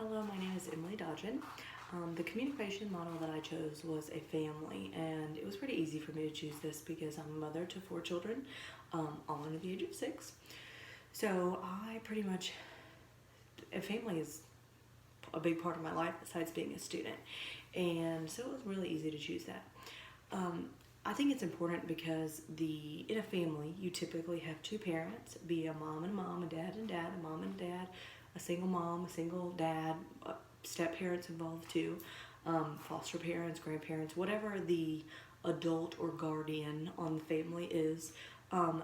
Hello, my name is Emily Dodgen. The communication model that I chose was a family, and it was pretty easy for me to choose this because I'm a mother to 4 children, all under the age of 6. So a family is a big part of my life besides being a student, and so it was really easy to choose that. I think it's important because in a family you typically have two parents, be a mom and a mom, a dad and dad, a mom and a dad, a single mom, a single dad, step parents involved too, foster parents, grandparents, whatever the adult or guardian on the family is.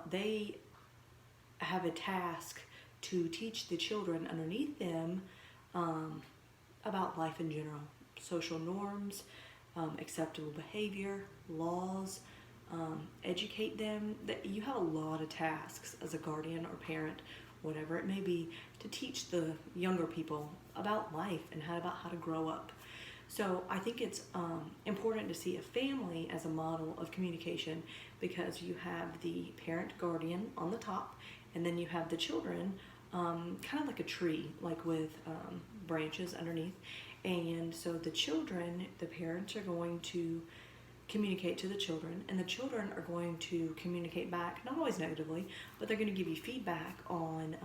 They have a task to teach the children underneath them about life in general, social norms, acceptable behavior, laws, educate them. That you have a lot of tasks as a guardian or parent, whatever it may be, to teach the younger people about life and how to grow up. So I think it's important to see a family as a model of communication because you have the parent guardian on the top, and then you have the children, kind of like a tree, like with branches underneath. And so the children, the parents are going to communicate to the children, and the children are going to communicate back, not always negatively, but they're going to give you feedback on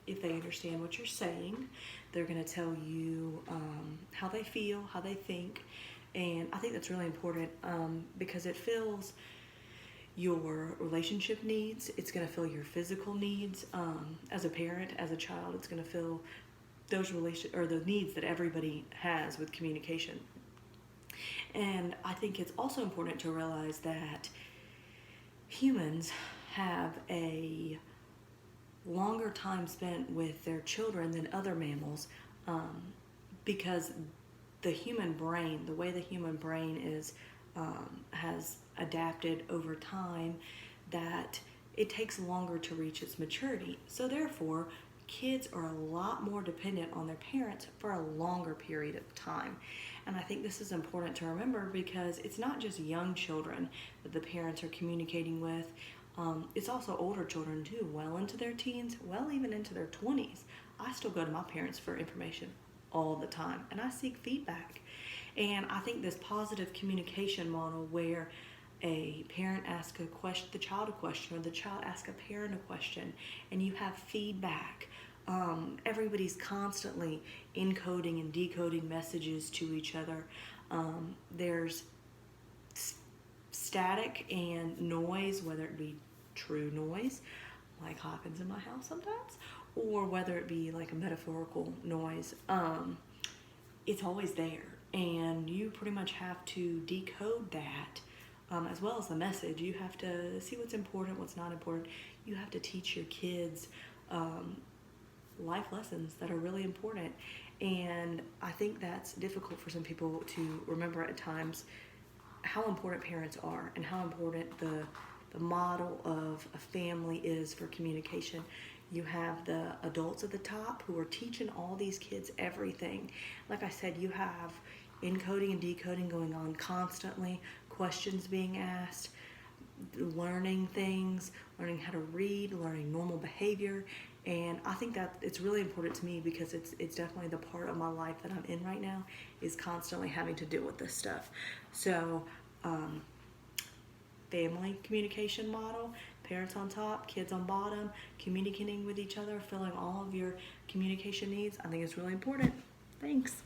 if they understand what you're saying. They're going to tell you how they feel, how they think, and I think that's really important because it fills your relationship needs. It's going to fill your physical needs as a parent, as a child. It's going to fill those the needs that everybody has with communication. And I think it's also important to realize that humans have a longer time spent with their children than other mammals because the human brain, the way the human brain is, has adapted over time, that it takes longer to reach its maturity. So therefore, kids are a lot more dependent on their parents for a longer period of time. And I think this is important to remember because it's not just young children that the parents are communicating with. It's also older children too, well into their teens, well even into their 20s. I still go to my parents for information all the time, and I seek feedback. And I think this positive communication model where a parent asks the child a question, or the child asks a parent a question, and you have feedback. Everybody's constantly encoding and decoding messages to each other. There's static and noise, whether it be true noise, like happens in my house sometimes, or whether it be like a metaphorical noise. It's always there, and you pretty much have to decode that. As well as the message. You have to see what's important, what's not important. You have to teach your kids life lessons that are really important. And I think that's difficult for some people to remember at times, how important parents are and how important the model of a family is for communication. You have the adults at the top who are teaching all these kids everything. Like I said, you have encoding and decoding going on constantly, questions being asked, learning things, learning how to read, learning normal behavior. And I think that it's really important to me because it's definitely the part of my life that I'm in right now, is constantly having to deal with this stuff. So family communication model, parents on top, kids on bottom, communicating with each other, filling all of your communication needs. I think it's really important. Thanks.